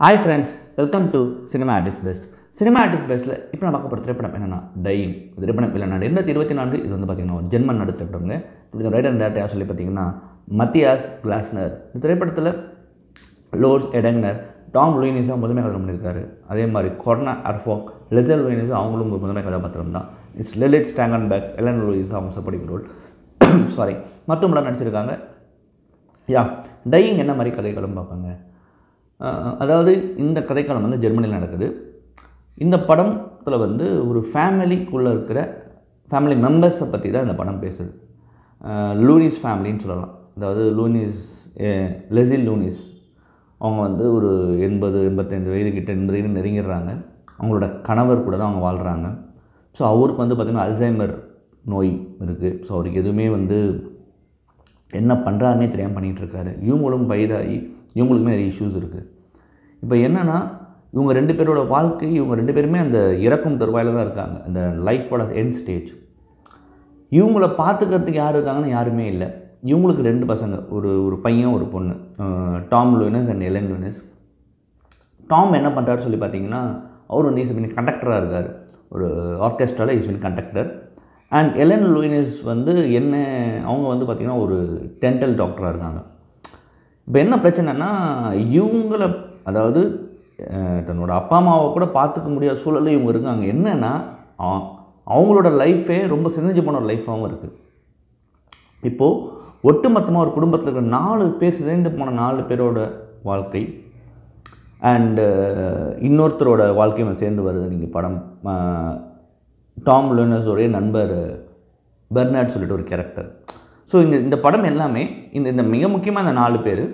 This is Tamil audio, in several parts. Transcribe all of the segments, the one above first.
Hi friends, welcome to cinema artist best. Cinema artist பெஸ்ட்டில் இப்போ நான் பார்க்க போகிற திரைப்படம் என்னென்னா டையிங். திரைப்படம் இல்லைனா 2024 இது வந்து பார்த்திங்கன்னா ஒரு ஜெர்மன் நடு திரைப்படங்க. இப்படி ரைட்டர் அண்ட் டேரக்டர் சொல்லி பார்த்தீங்கன்னா மத்தியாஸ் கிளாஸ்னர். இந்த திரைப்படத்தில் லோர்ஸ் எடங்னர், டாம் லூயினிஸாக முதன்மை கதாபாத்திரம் பண்ணியிருக்காரு. அதே மாதிரி கொர்னா அர்ஃபாக், லெசல் லூயினிஸாக அவங்களும் ஒரு முதன்மை கதாபாத்திரம் தான். இட்ஸ் லிலிட் ஸ்டாங்கன்பெர்க், எலன் லூயிஸாக அவங்க சப்போர்ட்டிங் ரோல் சாரி மற்றும் நடிச்சிருக்காங்க. டையிங் என்ன மாதிரி கதைகளும் பார்ப்பாங்க. அதாவது இந்த கதைக்காலம் வந்து ஜெர்மனியில் நடக்குது. இந்த படத்தில் வந்து ஒரு ஃபேமிலிக்குள்ளே இருக்கிற ஃபேமிலி மெம்பர்ஸை பற்றி தான் இந்த படம் பேசுது. லூனிஸ் ஃபேமிலின்னு சொல்லலாம். அதாவது லூனிஸ், லெசில் லூனிஸ் அவங்க வந்து ஒரு 80-85 வயது கிட்ட 80 வயது நெருங்கிடுறாங்க. அவங்களோட கணவர் கூட தான் அவங்க வாழ்கிறாங்க. ஸோ அவருக்கு வந்து பார்த்திங்கன்னா அல்சைமர் நோய் இருக்குது. ஸோ அவருக்கு எதுவுமே வந்து என்ன பண்ணுறாருன்னே தெரியாமல் பண்ணிகிட்ருக்காரு. இவங்களும் வயதாகி இவங்களுக்குமே நிறைய இஷ்யூஸ் இருக்குது. இப்போ என்னென்னா இவங்க 2 பேரோட வாழ்க்கை, இவங்க 2 பேருமே அந்த இறக்கும் தருவாயில் தான் இருக்காங்க. அந்த லைஃபோட எண்ட் ஸ்டேஜ். இவங்கள பார்த்துக்கிறதுக்கு யார் இருக்காங்கன்னு யாருமே இல்லை. இவங்களுக்கு 2 பசங்க, ஒரு பையன் ஒரு பொண்ணு, டாம் லூயினஸ் அண்ட் எலன் லூயினஸ். டாம் என்ன பண்ணுறாரு சொல்லி பார்த்தீங்கன்னா அவர் வந்து இஸ் பின் கண்டக்டராக இருக்கார். ஒரு ஆர்கெஸ்ட்ராவில் இஸ் பின் கண்டக்டர். அண்ட் எலன் லூயினஸ் வந்து அவங்க வந்து பார்த்திங்கன்னா ஒரு டென்டல் டாக்டராக இருக்காங்க. இப்போ என்ன பிரச்சனைனா இவங்கள, அதாவது தன்னோட அப்பா அம்மாவை கூட பார்த்துக்க முடியாத சூழலில் இவங்க இருக்காங்க. என்னென்னா அவங்களோட லைஃபே ரொம்ப சிதைஞ்சு போன ஒரு லைஃபாகவும் இருக்குது. இப்போது ஒட்டுமொத்தமாக ஒரு குடும்பத்தில் இருக்கிற 4 பேர், சிதைந்து போன 4 பேரோட வாழ்க்கை அண்டு இன்னொருத்தரோட வாழ்க்கையும் சேர்ந்து வருது. நீங்கள் படம் டாம் லூயினஸோடைய நண்பர் பெர்னார்ட் சொல்லிட்டு ஒரு கேரக்டர். ஸோ இந்த படம் எல்லாமே இந்த மிக முக்கியமாக இந்த 4 பேர்,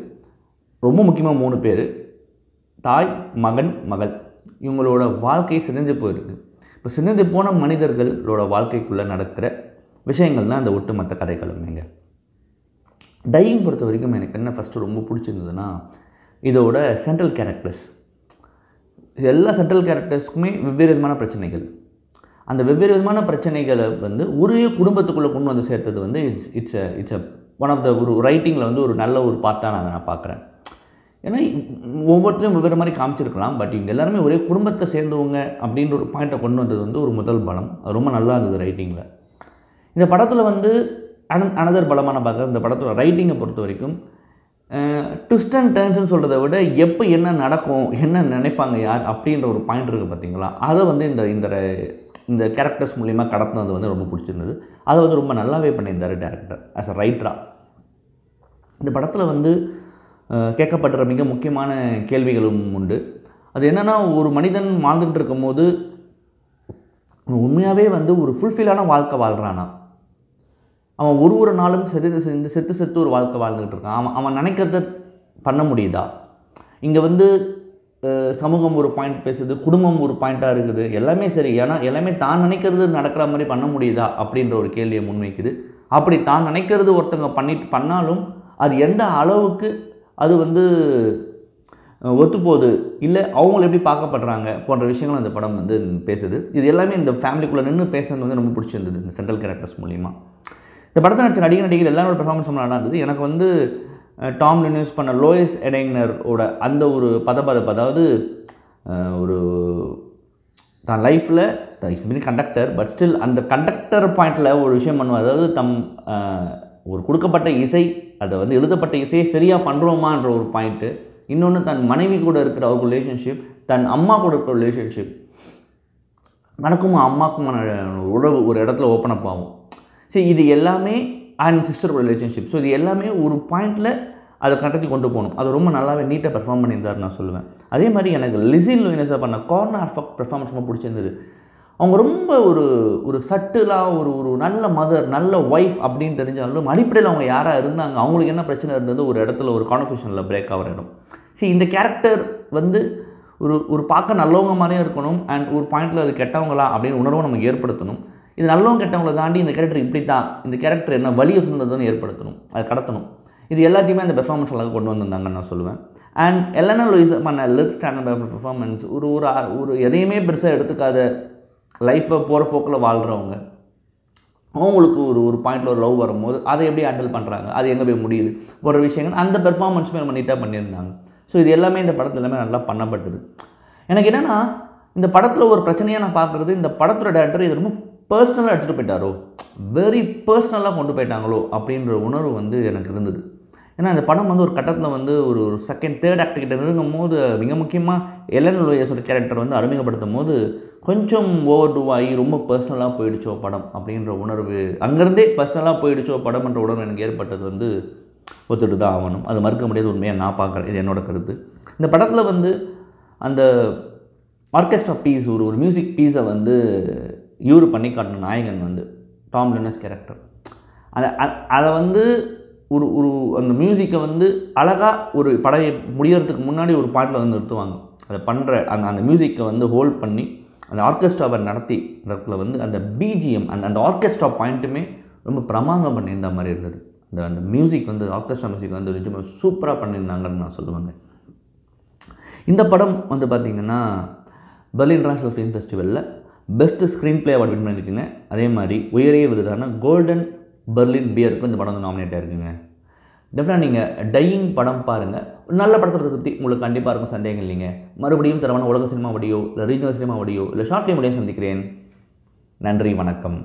ரொம்ப முக்கியமாக 3 பேர், தாய், மகன், மகள், இவங்களோட வாழ்க்கை சிதைஞ்சு போயிருக்கு. இப்போ சிதைஞ்சு போன மனிதர்களோட வாழ்க்கைக்குள்ளே நடக்கிற விஷயங்கள் தான் இந்த ஒட்டுமொத்த கதைகளுமேங்க. டையிங் பொறுத்த வரைக்கும் எனக்கு என்ன ஃபஸ்ட்டு ரொம்ப பிடிச்சிருந்ததுன்னா இதோட சென்ட்ரல் கேரக்டர்ஸ். எல்லா சென்ட்ரல் கேரக்டர்ஸுக்குமே வெவ்வேறு விதமான பிரச்சனைகள். அந்த வெவ்வேறு விதமான பிரச்சனைகளை வந்து ஒரே குடும்பத்துக்குள்ளே கொண்டு வந்து சேர்த்தது வந்து இட்ஸ் ஒன் ஆஃப் த ஒரு ரைட்டிங்கில் வந்து ஒரு நல்ல ஒரு பார்ட்டாக நான் பார்க்குறேன். ஏன்னா ஒவ்வொருத்தரையும் வெவ்வேறு மாதிரி காமிச்சிருக்கலாம். பட் இங்கே எல்லாருமே ஒரே குடும்பத்தை சேர்ந்தவங்க அப்படின்ற ஒரு பாயிண்ட்டை கொண்டு வந்தது வந்து ஒரு முதல் பலம். அது ரொம்ப நல்லா இருந்தது ரைட்டிங்கில். இந்த படத்தில் வந்து அனதர் பலமான பார்க்குறது இந்த படத்தோட ரைட்டிங்கை பொறுத்த வரைக்கும் ட்விஸ்ட் அண்ட் டர்ன்ஸ்னு சொல்கிறத விட எப்போ என்ன நடக்கும், என்ன நினைப்பாங்க யார் அப்படின்ற ஒரு பாயிண்ட் இருக்குது பார்த்தீங்களா, அதை வந்து இந்த கேரக்டர்ஸ் மூலிமா கடத்தினது வந்து ரொம்ப பிடிச்சிருந்தது. அதை வந்து ரொம்ப நல்லாவே பண்ணியிருந்தார் டேரக்டர் ஆஸ் அ ரைட்டராக. இந்த படத்தில் வந்து கேட்கப்படுற மிக முக்கியமான கேள்விகளும் உண்டு. அது என்னென்னா, ஒரு மனிதன் வாழ்ந்துகிட்டு இருக்கும்போது உண்மையாகவே வந்து ஒரு ஃபுல்ஃபில்லான வாழ்க்கை வாழ்கிறானா, அவன் ஒரு நாளும் செத்து ஒரு வாழ்க்கை வாழ்ந்துக்கிட்டு இருக்கான், அவன் நினைக்கிறத பண்ண முடியுதா? இங்கே வந்து சமூகம் ஒரு பாயிண்ட் பேசுது, குடும்பம் ஒரு பாயிண்ட்டாக இருக்குது, எல்லாமே சரி. ஏன்னா எல்லாமே தான் நினைக்கிறது நடக்கிற மாதிரி பண்ண முடியுதா அப்படின்ற ஒரு கேள்வியை முன்வைக்குது. அப்படி தான் நினைக்கிறது ஒருத்தங்க பண்ணாலும் அது எந்த அளவுக்கு அது வந்து ஒத்துப்போகுது, இல்லை அவங்கள எப்படி பார்க்கப்படுறாங்க போன்ற விஷயங்களும் இந்த படம் வந்து பேசுது. இது எல்லாமே இந்த ஃபேமிலிக்குள்ளே நின்று பேசுறது வந்து ரொம்ப பிடிச்சிருந்தது இந்த சென்ட்ரல் கேரக்டர்ஸ் மூலிமா. இந்த படத்தை நடிச்ச நடிகர்கள் எல்லாரோட பெர்ஃபார்மன்ஸ் நல்லா இருந்தது. எனக்கு வந்து டாம் லூயினஸ் பண்ண லோயஸ் எடங்னரோட அந்த ஒரு பதப்பதப்பு, அதாவது ஒரு தான் லைஃப்பில் it's been conductor, but still அந்த கண்டக்டர் பாயிண்டில் ஒரு விஷயம் பண்ணுவோம். அதாவது ஒரு கொடுக்கப்பட்ட இசை, அதை வந்து எழுதப்பட்ட இசையை சரியாக பண்ணுறோமான்ற ஒரு பாயிண்ட்டு. இன்னொன்று தன் மனைவி கூட இருக்கிற ஒரு ரிலேஷன்ஷிப், தன் அம்மா கூட இருக்கிற ரிலேஷன்ஷிப், எனக்கும் அம்மாக்குமான உறவு ஒரு இடத்துல ஓப்பன் அப் ஆகும். சரி, இது எல்லாமே அண்ட் சிஸ்டர் ரிலேஷன்ஷிப். ஸோ இது எல்லாமே ஒரு பாயிண்டில் அதை கட்டத்தி கொண்டு போகணும். அது ரொம்ப நல்லாவே நீட்டாக பெர்ஃபார்ம் பண்ணியிருந்தார் நான் சொல்லுவேன். அதே மாதிரி எனக்கு லெசில் லூயினஸாக பண்ண கொர்னா அர்ஃபாக் பெர்ஃபார்மன்ஸ் ரொம்ப பிடிச்சிருந்தது. அவங்க ரொம்ப ஒரு சட்டிலாக ஒரு நல்ல மதர், நல்ல ஒய்ஃப் அப்படின்னு தெரிஞ்சாலும் அடிப்படையில் அவங்க யாராக இருந்தாங்க, அவங்களுக்கு என்ன பிரச்சனை இருந்தது, ஒரு இடத்துல ஒரு கான்வர்சேஷனில் பிரேக் ஆகிற இடம். சரி, இந்த கேரக்டர் வந்து ஒரு பார்க்க நல்லவங்க மாதிரியும் இருக்கணும் அண்ட் ஒரு பாயிண்டில் அது கெட்டவங்களா அப்படின்னு உணர்வும் நமக்கு ஏற்படுத்தணும். இது நல்லவங்க கெட்டவங்களை தாண்டி இந்த கேரக்டர் இப்படி தான், இந்த கேரக்டர் என்ன வலியை சொன்னதுன்னு ஏற்படுத்தணும், அதை கடத்தணும். இது எல்லாத்தையுமே அந்த பெர்ஃபார்மன்ஸ் அழகாக கொண்டு வந்திருந்தாங்கன்னு நான் சொல்லுவேன். அண்ட் எலனா லூயிஸ் பண்ண லிட் ஸ்டாண்டர்ட் பெர்ஃபார்மன்ஸ், ஒரு எதையுமே பெருசாக எடுத்துக்காத லைஃப்பை போகிற போக்கில் வாழ்கிறவங்க, அவங்களுக்கு ஒரு பாயிண்டில் ஒரு லவ் வரும்போது அதை எப்படி ஹேண்டில் பண்ணுறாங்க, அது எங்கே போய் முடியுது போகிற விஷயங்கள் அந்த பெர்ஃபார்மன்ஸுமே நம்ம நீட்டாக பண்ணியிருந்தாங்க. ஸோ இது எல்லாமே இந்த படத்தில் எல்லாமே நல்லா பண்ணப்பட்டது. எனக்கு என்னென்னா இந்த படத்தில் ஒரு பிரச்சனையாக நான் பார்க்குறது, இந்த படத்தோட டேரக்டர் இது ரொம்ப பர்சனலாக எடுத்துகிட்டு போயிட்டாரோ, வெரி பர்சனலாக கொண்டு போயிட்டாங்களோ அப்படின்ற உணர்வு வந்து எனக்கு இருந்தது. ஏன்னா இந்த படம் வந்து ஒரு கட்டத்தில் வந்து ஒரு செகண்ட் தேர்ட் ஆக்ட் கிட்ட நெருங்கும் போது மிக முக்கியமாக எலன் லூயிஸோட கேரக்டர் வந்து அறிமுகப்படுத்தும் போது கொஞ்சம் ஓவர் டூ ஆகி ரொம்ப பர்சனலாக போயிடுச்சோ படம் அப்படின்ற உணர்வு, அங்கேருந்தே பர்சனலாக போயிடுச்சோ படம்ன்ற உணர்வு எனக்கு ஏற்பட்டது வந்து ஒத்துட்டு தான் ஆகணும். அது மறுக்க முடியாத உண்மையாக நான் பார்க்குறேன். இது என்னோட கருத்து. இந்த படத்தில் வந்து அந்த ஆர்கெஸ்ட்ரா பீஸ் ஒரு மியூசிக் பீஸை வந்து பண்ணி காட்டின நாயகன் வந்து டாம் லின்னஸ் கேரக்டர். அதை வந்து ஒரு அந்த மியூசிக்கை வந்து அழகாக ஒரு படையை முடிகிறதுக்கு முன்னாடி ஒரு பாட்டில் வந்து நிறுத்துவாங்க. அதை பண்ணுற அந்த மியூசிக்கை வந்து ஹோல்ட் பண்ணி அந்த ஆர்கெஸ்ட்ராவை நடத்தி இடத்துல வந்து அந்த பிஜிஎம் அந்த ஆர்கெஸ்ட்ரா பாயிண்ட்டுமே ரொம்ப பிரமாதம் பண்ணியிருந்த மாதிரி இருந்தது. அந்த மியூசிக் வந்து ஆர்கெஸ்ட்ரா மியூசிக் வந்து நிஜமாக சூப்பராக பண்ணியிருந்தாங்கன்னு நான் சொல்லுவேங்க. இந்த படம் வந்து பார்த்திங்கன்னா பெர்லின் இன்டர்நேஷ்னல் ஃபிலிம் ஃபெஸ்டிவலில் best screenplay award win பண்ணியிருக்குங்க. அதே மாதிரி உயரிய விருதான கோல்டன் பெர்லின் பியருக்கு இந்த படம் வந்து நாமினேட் ஆகிருக்குங்க. டெஃபினட்டாக நீங்கள் டையிங் படம் பாருங்கள். நல்ல படத்தை பற்றி உங்களுக்கு கண்டிப்பாக இருக்கும், சந்தேகம் இல்லைங்க. மறுபடியும் தரமான உலக சினிமா வீடியோ இல்லை ரீஜனல் சினிமா வீடியோ இல்லை ஷார்ட் ஃபிலிம் வீடியோ சந்திக்கிறேன். நன்றி, வணக்கம்.